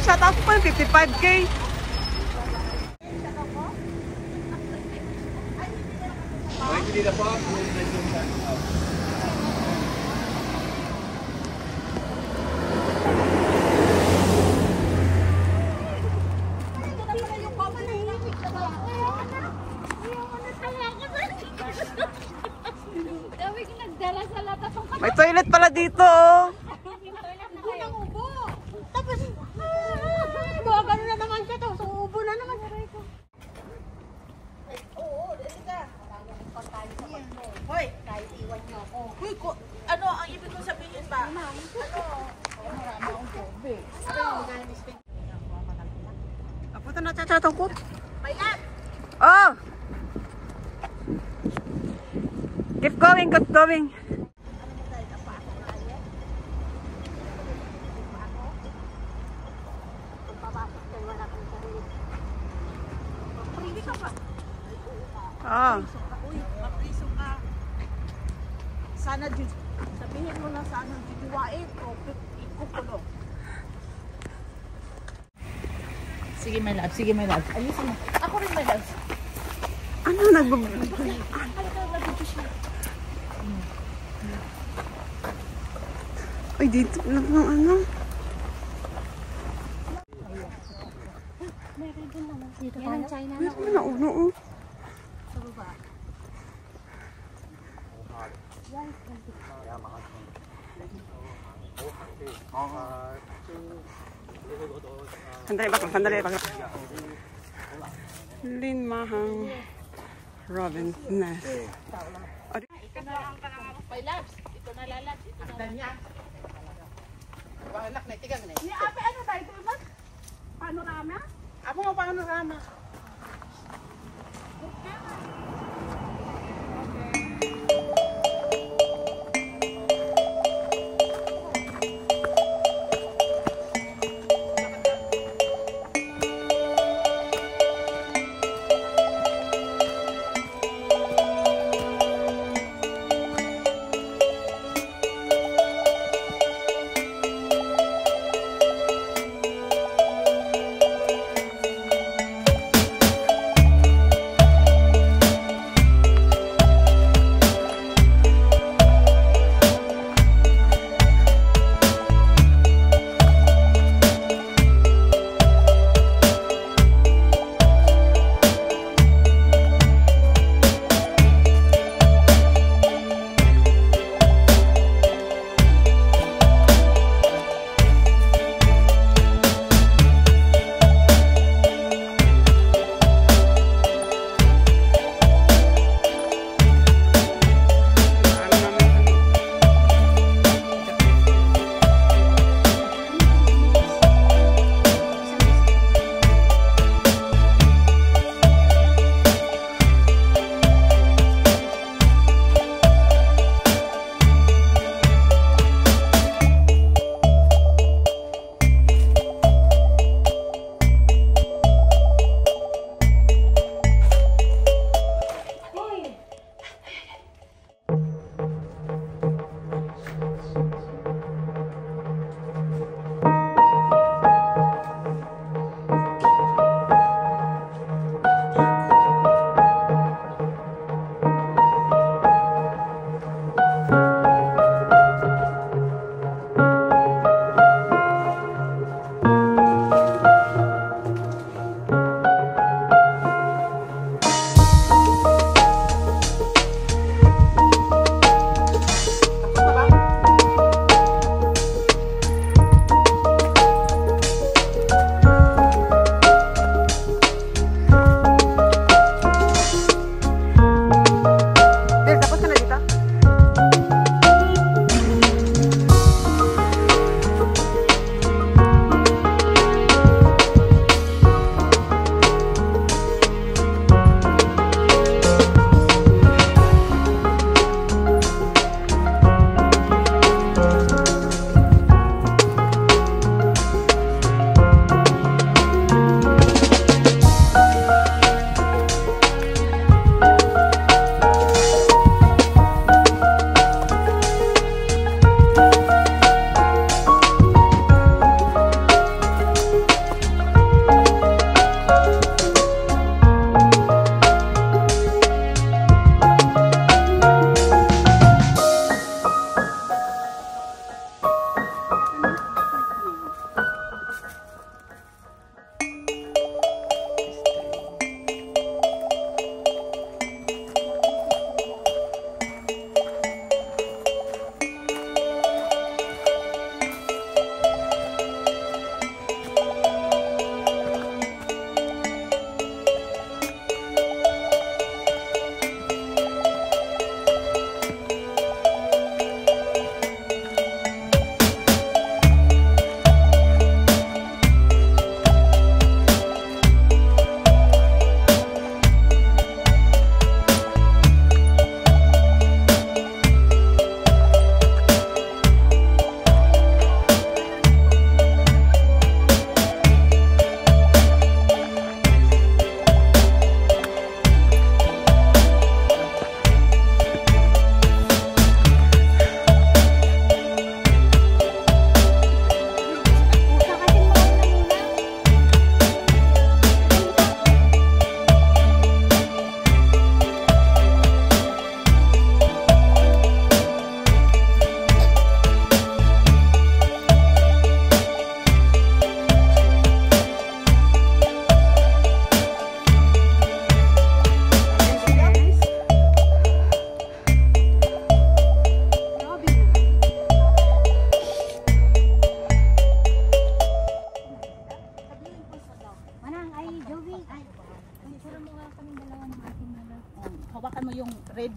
siya. Tapos pa yung 55K. Hindi na po. May toilet pala dito, oh. Tapos, gano'n na naman siya to. So, ubo na naman. Oo, dali ka. Hoy, kahit iwan niyo ako. Hoy, ano ang ibig kong sabihin ba? Ano? Marami akong pobe. Punta na chatong ko. May lab! Oh! Keep going, keep going. Ah. Uy, mapriso ka. Sana sabihin mo na sana jujuwain o ikukulong. Sige, my love. Sige, my love. Ayusin mo. Ako rin, my love. Ano Ay, dito lang ng ano. Meron din naman. Dito yan ang China na. Meron na uno, oh. Sa baba. Sandali ba? Lin Mahang Robin's Nest. My loves. Ito na lalat. Ito na lalat. Anak na, tigang na. Ni Ape, ano tayo? Ito ba? Panorama? Amo nga panorama.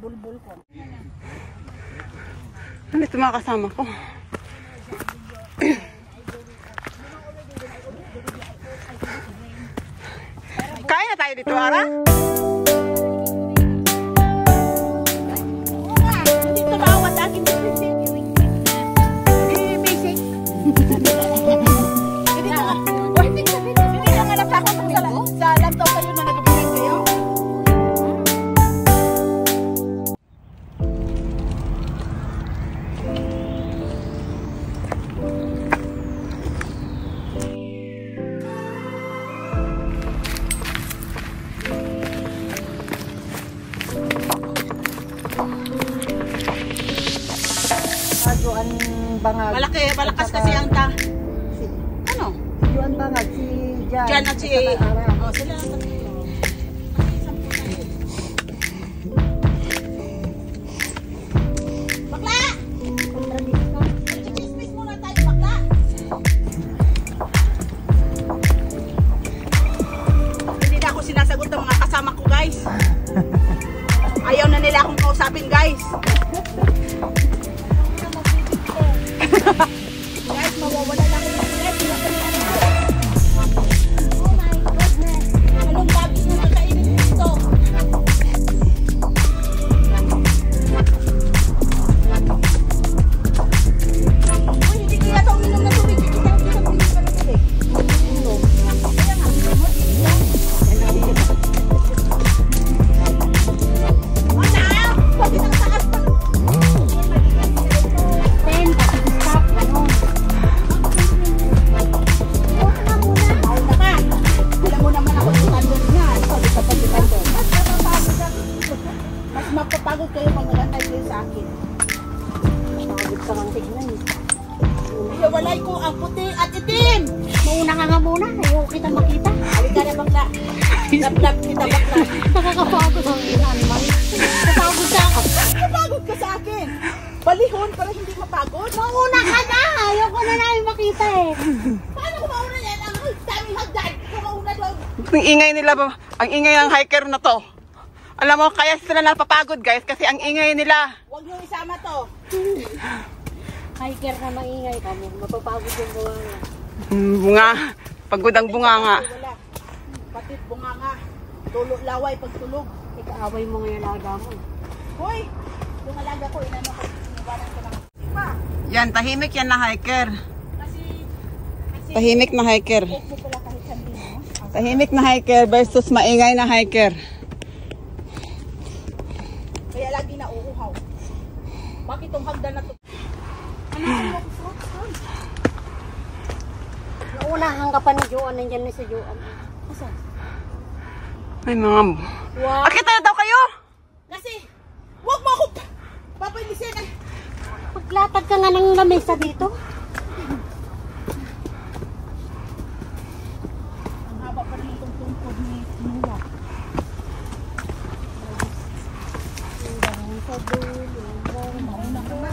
bulbul ko. Ano ito mga kasama ko? Kain na tayo dito, Ara? Hindi ito bawat aking basic. Basic. Hindi na nga nasakot sa lantaw kayo na nagabihan kayo. Juan Bangag. Malakas kasi ang ta. Ano? Juan Bangag, si Jan. Jan at si... Ara. Oh, sila ang tatlo. Bakla! Chismis muna tayo, bakla! Hindi na ako sinasagot ng mga kasama ko, guys. Ayaw na nila akong kausapin, guys. Guys, mawawala lang ako ng guys. Oh my goodness. Anong bago nyo nakainin dito? Uy, hindi kaya ito uminom ng tubig. Hindi kaya ito uminom ng tubig. Kaya nga, mo, Mana? Pwede nang taas pa. Mas mapapagod kayo pag nagantay kayo sa akin. Pagod ka kang tignan. Iwalay ko ang puti at itim. Mauna ka nga muna, ayaw kita makita. Halika na bakla. Lap-lap kita bakla. Nakakapagod ang animal. Napagod ka ako. Napagod ka sa akin. Balihon para hindi mapagod. Mauna ka na, ayaw ko na namin makita eh. Paano ko mauna yan? Ang daming hagdan. Kung mauna doon. Ang ingay nila ba? Ang ingay ng hiker na to. Alam mo, kaya sila napapagod, guys, kasi ang ingay nila. Huwag niyo isama to. Hiker na maingay kami, mapapagod yung bunga nga. Bunga. Pagod ang bunga nga. Wala. Patid bunganga. Tulo laway pagtulog. Ikaaway mo ngayon alaga mo. Hoy! Yung alaga ko, inano ko. Iwanan ko lang. Pa! Yan, tahimik yan na hiker. Kasi Tahimik na hiker. huwag mo pala kahit sandi mo. Tahimik na hiker versus maingay na hiker. Kaya lagi na uuhaw. Bakit itong hagdan na to? Naunahan ka pa ni Joan, nandyan na si Joan. Asan? Ay, mga... Wow. Akita na daw kayo! Kasi, huwag mo ako papalisin. Paglatag ka nga ng lamesa dito. Ang haba pa rin itong tungkod ni Nula. Sa dulo, Mauna ka na.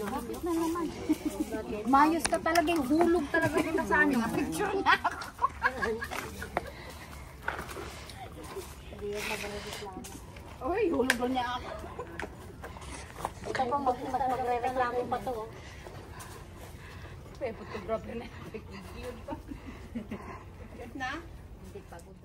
Bakit na naman? Mayos ka talaga, yung hulog talaga kita sa ano. Picture niya ako. Uy, hulog doon niya ako. Ito pa magre-reklamo pa to. Photographer na. Cute pa. Na? Hindi pagod.